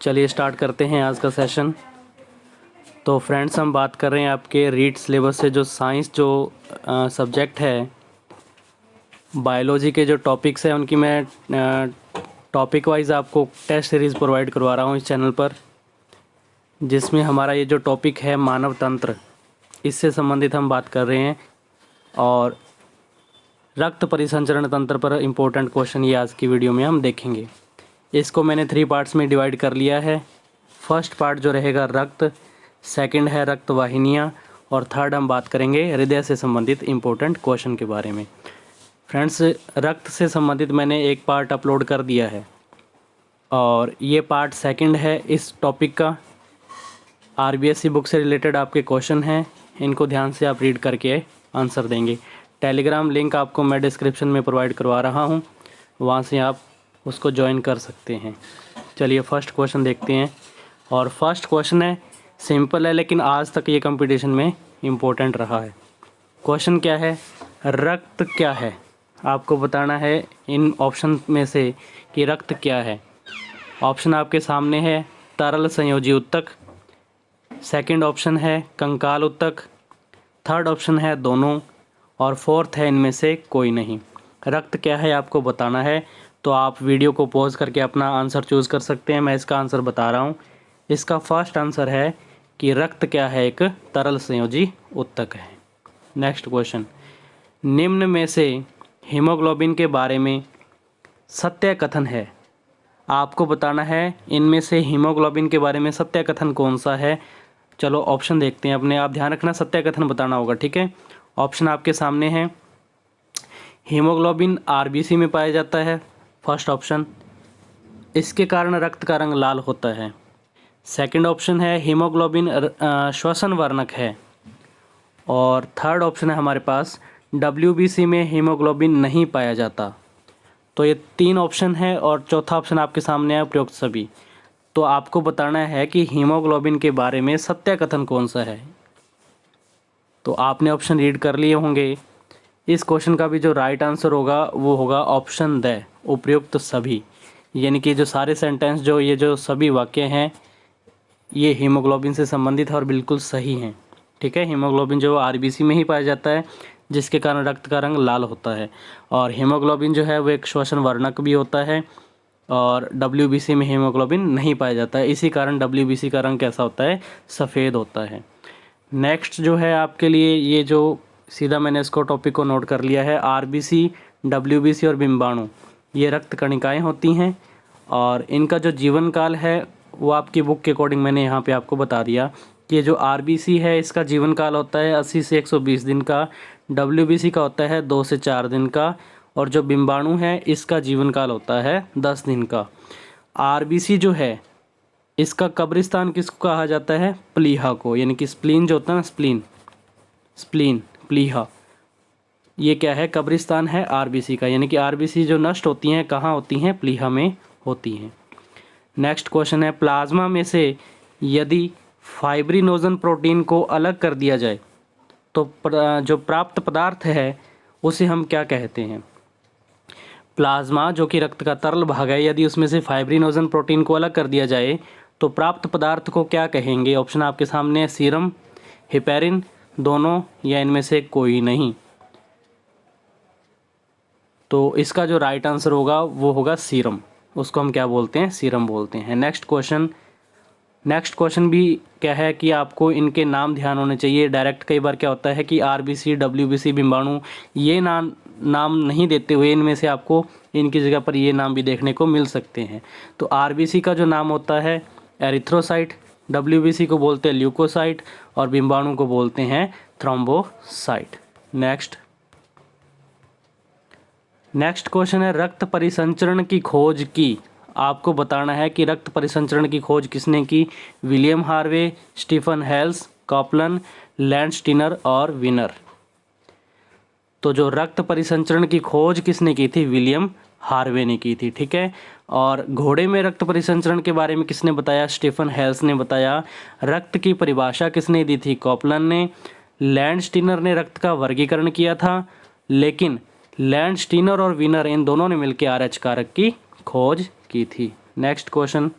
चलिए स्टार्ट करते हैं आज का सेशन। तो फ्रेंड्स, हम बात कर रहे हैं आपके रीड सिलेबस से जो साइंस जो सब्जेक्ट है, बायोलॉजी के जो टॉपिक्स हैं उनकी मैं टॉपिक वाइज आपको टेस्ट सीरीज़ प्रोवाइड करवा रहा हूँ इस चैनल पर, जिसमें हमारा ये जो टॉपिक है मानव तंत्र, इससे संबंधित हम बात कर रहे हैं। और रक्त परिसंचरण तंत्र पर इम्पोर्टेंट क्वेश्चन ये आज की वीडियो में हम देखेंगे। इसको मैंने 3 पार्ट्स में डिवाइड कर लिया है। फर्स्ट पार्ट जो रहेगा रक्त, सेकंड है रक्त वाहिनियाँ, और थर्ड हम बात करेंगे हृदय से संबंधित इम्पोर्टेंट क्वेश्चन के बारे में। फ्रेंड्स, रक्त से संबंधित मैंने एक पार्ट अपलोड कर दिया है और ये पार्ट सेकंड है इस टॉपिक का। आरबीएससी बुक से रिलेटेड आपके क्वेश्चन हैं, इनको ध्यान से आप रीड करके आंसर देंगे। टेलीग्राम लिंक आपको मैं डिस्क्रिप्शन में प्रोवाइड करवा रहा हूँ, वहाँ से आप उसको ज्वाइन कर सकते हैं। चलिए फर्स्ट क्वेश्चन देखते हैं। और फर्स्ट क्वेश्चन है, सिंपल है लेकिन आज तक ये कंपटीशन में इम्पोर्टेंट रहा है। क्वेश्चन क्या है? रक्त क्या है? आपको बताना है इन ऑप्शन में से कि रक्त क्या है। ऑप्शन आपके सामने है, तरल संयोजी ऊतक, सेकंड ऑप्शन है कंकाल ऊतक, थर्ड ऑप्शन है दोनों, और फोर्थ है इनमें से कोई नहीं। रक्त क्या है आपको बताना है, तो आप वीडियो को पॉज करके अपना आंसर चूज़ कर सकते हैं। मैं इसका आंसर बता रहा हूँ। इसका फर्स्ट आंसर है कि रक्त क्या है, एक तरल संयोजी ऊतक है। नेक्स्ट क्वेश्चन, निम्न में से हीमोग्लोबिन के बारे में सत्य कथन है। आपको बताना है इनमें से हीमोग्लोबिन के बारे में सत्य कथन कौन सा है। चलो ऑप्शन देखते हैं अपने, आप ध्यान रखना सत्य कथन बताना होगा, ठीक है। ऑप्शन आपके सामने हैं, हीमोग्लोबिन आरबीसी में पाया जाता है, फर्स्ट ऑप्शन, इसके कारण रक्त का रंग लाल होता है। सेकंड ऑप्शन है हीमोग्लोबिन श्वसन वर्णक है, और थर्ड ऑप्शन है हमारे पास डब्ल्यूबीसी में हीमोग्लोबिन नहीं पाया जाता। तो ये 3 ऑप्शन है और चौथा ऑप्शन आपके सामने है उपरोक्त सभी। तो आपको बताना है कि हीमोग्लोबिन के बारे में सत्य कथन कौन सा है। तो आपने ऑप्शन रीड कर लिए होंगे। इस क्वेश्चन का भी जो राइट आंसर होगा वो होगा ऑप्शन द, उपयुक्त सभी। यानी कि जो सारे सेंटेंस, जो ये जो सभी वाक्य हैं, ये हीमोग्लोबिन से संबंधित है और बिल्कुल सही हैं, ठीक है। हीमोग्लोबिन जो आरबीसी में ही पाया जाता है, जिसके कारण रक्त का रंग लाल होता है। और हीमोग्लोबिन जो है वो एक श्वसन वर्णक भी होता है, और डब्ल्यूबीसी में हीमोग्लोबिन नहीं पाया जाता है, इसी कारण डब्ल्यूबीसी का रंग कैसा होता है, सफ़ेद होता है। नेक्स्ट जो है आपके लिए, ये जो सीधा मैंने इसको टॉपिक को नोट कर लिया है, आरबीसी, डब्ल्यूबीसी और बिंबाणु, ये रक्त कणिकाएँ होती हैं, और इनका जो जीवन काल है वो आपकी बुक के अकॉर्डिंग मैंने यहाँ पे आपको बता दिया कि ये जो आरबीसी है इसका जीवन काल होता है 80 से 120 दिन का, डब्ल्यूबीसी का होता है 2 से 4 दिन का, और जो बिंबाणु है इसका जीवन काल होता है 10 दिन का। आरबीसी जो है इसका कब्रिस्तान किसको कहा जाता है? प्लीहा को, यानी कि स्प्लीन जो होता है ना, स्प्लीन प्लीहा, ये क्या है, कब्रिस्तान है आरबीसी का। यानी कि आरबीसी जो नष्ट होती हैं कहाँ होती हैं? प्लीहा में होती हैं। नेक्स्ट क्वेश्चन है, प्लाज्मा में से यदि फाइब्रिनोजन प्रोटीन को अलग कर दिया जाए तो जो प्राप्त पदार्थ है उसे हम क्या कहते हैं? प्लाज्मा जो कि रक्त का तरल भाग है, यदि उसमें से फाइब्रिनोजन प्रोटीन को अलग कर दिया जाए तो प्राप्त पदार्थ को क्या कहेंगे? ऑप्शन आपके सामने है, सीरम, हेपेरिन, दोनों, या इनमें से कोई नहीं। तो इसका जो राइट आंसर होगा वो होगा सीरम, उसको हम क्या बोलते हैं? सीरम बोलते हैं। नेक्स्ट क्वेश्चन भी क्या है कि आपको इनके नाम ध्यान होने चाहिए। डायरेक्ट कई बार क्या होता है कि आरबीसी, डब्ल्यूबीसी, बिंबाणु, ये नाम नहीं देते हुए इनमें से आपको इनकी जगह पर ये नाम भी देखने को मिल सकते हैं। तो आरबीसी का जो नाम होता है एरिथ्रोसाइट, डब्ल्यूबीसी को बोलते हैं ल्यूकोसाइट, और बिंबाणु को बोलते हैं थ्रोम्बोसाइट। नेक्स्ट क्वेश्चन है, रक्त परिसंचरण की खोज की। आपको बताना है कि रक्त परिसंचरण की खोज किसने की? William Harvey, Stephen Hales, Copland, Landsteiner और विनर। तो जो रक्त परिसंचरण की खोज किसने की थी? विलियम हार्वे ने की थी, ठीक है। और घोड़े में रक्त परिसंचरण के बारे में किसने बताया? स्टीफन हेल्स ने बताया। रक्त की परिभाषा किसने दी थी? कॉपलन ने। लैंडस्टीनर ने रक्त का वर्गीकरण किया था, लेकिन लैंडस्टीनर और विनर इन दोनों ने मिलकर RH कारक की खोज की थी। नेक्स्ट क्वेश्चन,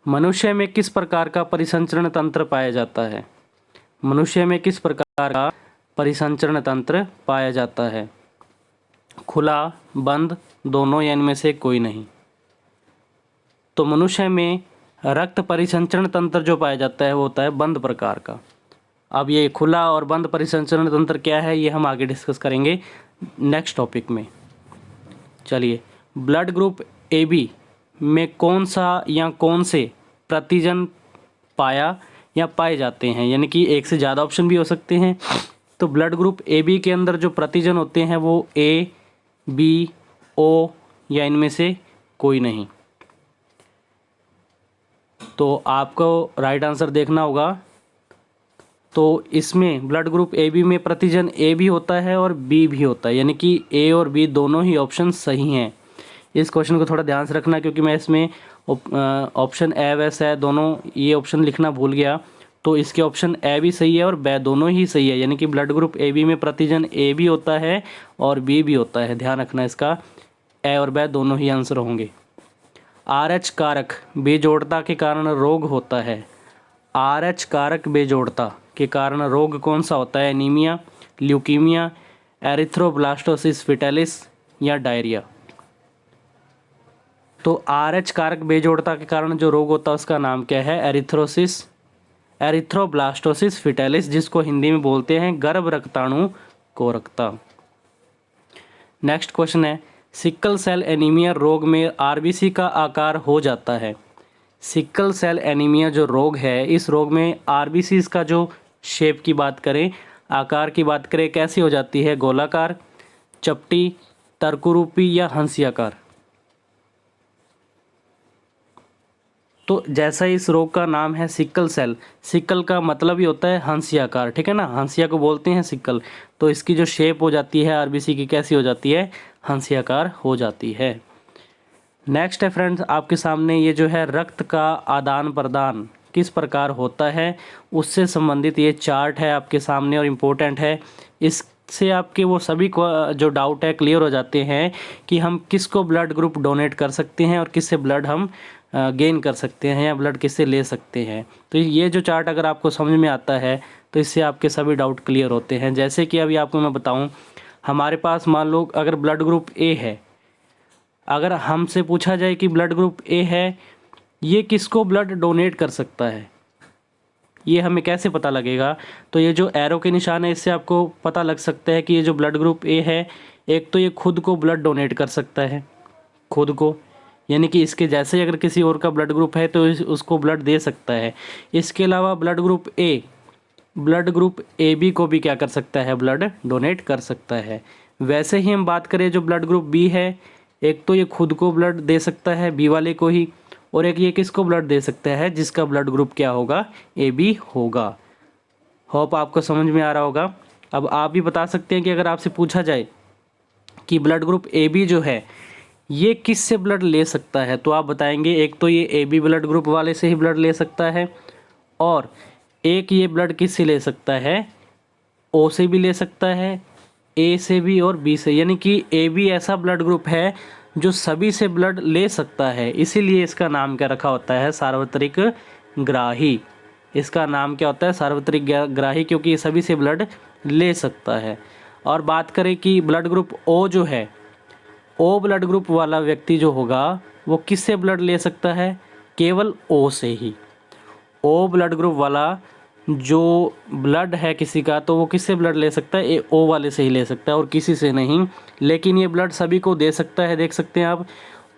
मनुष्य में किस प्रकार का परिसंचरण तंत्र पाया जाता है? मनुष्य में किस प्रकार का परिसंचरण तंत्र पाया जाता है? खुला, बंद, दोनों या इनमें से कोई नहीं। तो मनुष्य में रक्त परिसंचरण तंत्र जो पाया जाता है वो होता है बंद प्रकार का। अब ये खुला और बंद परिसंचरण तंत्र क्या है ये हम आगे डिस्कस करेंगे नेक्स्ट टॉपिक में। चलिए, ब्लड ग्रुप AB में कौन सा या कौन से प्रतिजन पाया या पाए जाते हैं, यानी कि एक से ज़्यादा ऑप्शन भी हो सकते हैं। तो ब्लड ग्रुप AB के अंदर जो प्रतिजन होते हैं वो A, B, O या इनमें से कोई नहीं। तो आपको राइट आंसर देखना होगा। तो इसमें ब्लड ग्रुप AB में प्रतिजन A भी होता है और B भी होता है, यानी कि A और B दोनों ही ऑप्शन सही हैं। इस क्वेश्चन को थोड़ा ध्यान से रखना क्योंकि मैं इसमें ऑप्शन A व S है दोनों ये ऑप्शन लिखना भूल गया। तो इसके ऑप्शन A भी सही है और B दोनों ही सही है, यानी कि ब्लड ग्रुप AB में प्रतिजन A भी होता है और B भी होता है। ध्यान रखना इसका, A और B दोनों ही आंसर होंगे। RH कारक बेजोड़ता के कारण रोग होता है। RH कारक बेजोड़ता के कारण रोग कौन सा होता है? एनीमिया, ल्यूकीमिया, एरिथ्रोब्लास्टोसिस फिटेलिस या डायरिया। तो RH कारक बेजोड़ता के कारण जो रोग होता है उसका नाम क्या है? एरिथ्रोब्लास्टोसिस फिटेलिस, जिसको हिंदी में बोलते हैं गर्भ रक्ताणु कोरकता। नेक्स्ट क्वेश्चन है, सिकल सेल एनीमिया रोग में RBC का आकार हो जाता है। सिकल सेल एनीमिया जो रोग है इस रोग में RBC का जो शेप की बात करें, आकार की बात करें, कैसी हो जाती है? गोलाकार, चपटी, तर्करूपी या हंसियाकार। तो जैसा इस रोग का नाम है सिकल सेल, सिकल का मतलब ही होता है हंसियाकार, ठीक है ना, हंसिया को बोलते हैं सिकल। तो इसकी जो शेप हो जाती है RBC की कैसी हो जाती है? हंसियाकार हो जाती है। नेक्स्ट है फ्रेंड्स, आपके सामने ये जो है रक्त का आदान प्रदान किस प्रकार होता है उससे संबंधित ये चार्ट है आपके सामने और इम्पोर्टेंट है। इससे आपके वो सभी जो डाउट है क्लियर हो जाते हैं कि हम किसको ब्लड ग्रुप डोनेट कर सकते हैं और किससे ब्लड हम गेन कर सकते हैं या ब्लड किससे ले सकते हैं। तो ये जो चार्ट अगर आपको समझ में आता है तो इससे आपके सभी डाउट क्लियर होते हैं। जैसे कि अभी आपको मैं बताऊं, हमारे पास मान लो अगर ब्लड ग्रुप A है, अगर हमसे पूछा जाए कि ब्लड ग्रुप A है ये किसको ब्लड डोनेट कर सकता है, ये हमें कैसे पता लगेगा? तो ये जो एरो के निशान है इससे आपको पता लग सकता है कि ये जो ब्लड ग्रुप A है, एक तो ये खुद को ब्लड डोनेट कर सकता है, खुद को, यानी कि इसके जैसे ही अगर किसी और का ब्लड ग्रुप है तो उसको ब्लड दे सकता है। इसके अलावा ब्लड ग्रुप AB को भी क्या कर सकता है? ब्लड डोनेट कर सकता है। वैसे ही हम बात करें जो ब्लड ग्रुप B है, एक तो ये खुद को ब्लड दे सकता है B वाले को ही, और एक ये किसको ब्लड दे सकता है? जिसका ब्लड ग्रुप क्या होगा? AB होगा। होप आपको समझ में आ रहा होगा। अब आप भी बता सकते हैं कि अगर आपसे पूछा जाए कि ब्लड ग्रुप AB जो है ये किससे ब्लड ले सकता है, तो आप बताएंगे एक तो ये AB ब्लड ग्रुप वाले से ही ब्लड ले सकता है, और एक ये ब्लड किससे ले सकता है? O से भी ले सकता है, A से भी और B से, यानी कि AB ऐसा ब्लड ग्रुप है जो सभी से ब्लड ले सकता है। इसीलिए इसका नाम क्या रखा होता है? सार्वत्रिक ग्राही। इसका नाम क्या होता है? सार्वत्रिक ग्राही, क्योंकि ये सभी से ब्लड ले सकता है। और बात करें कि ब्लड ग्रुप O जो है, O ब्लड ग्रुप वाला व्यक्ति जो होगा वो किससे ब्लड ले सकता है? केवल O से ही। O ब्लड ग्रुप वाला जो ब्लड है किसी का, तो वो किससे ब्लड ले सकता है? O वाले से ही ले सकता है और किसी से नहीं। लेकिन ये ब्लड सभी को दे सकता है, देख सकते हैं आप,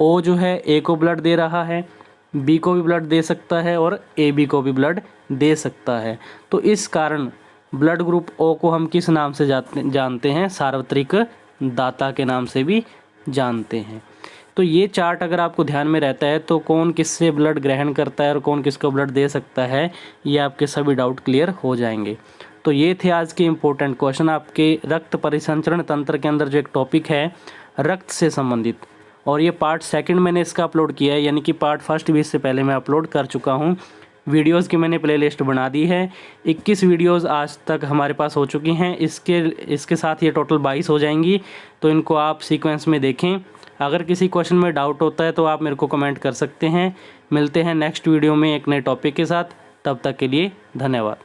O जो है A को ब्लड दे रहा है, B को भी ब्लड दे सकता है और AB को भी ब्लड दे सकता है। तो इस कारण ब्लड ग्रुप O को हम किस नाम से जानते हैं? सार्वत्रिक दाता के नाम से भी जानते हैं। तो ये चार्ट अगर आपको ध्यान में रहता है तो कौन किससे ब्लड ग्रहण करता है और कौन किसको ब्लड दे सकता है, ये आपके सभी डाउट क्लियर हो जाएंगे। तो ये थे आज के इम्पोर्टेंट क्वेश्चन आपके रक्त परिसंचरण तंत्र के अंदर जो एक टॉपिक है रक्त से संबंधित, और ये पार्ट 2 मैंने इसका अपलोड किया है, यानी कि पार्ट 1 भी इससे पहले मैं अपलोड कर चुका हूँ। वीडियोज़ की मैंने प्लेलिस्ट बना दी है। 21 वीडियोज़ आज तक हमारे पास हो चुकी हैं। इसके साथ ये टोटल 22 हो जाएंगी, तो इनको आप सीक्वेंस में देखें। अगर किसी क्वेश्चन में डाउट होता है तो आप मेरे को कमेंट कर सकते हैं। मिलते हैं नेक्स्ट वीडियो में एक नए टॉपिक के साथ, तब तक के लिए धन्यवाद।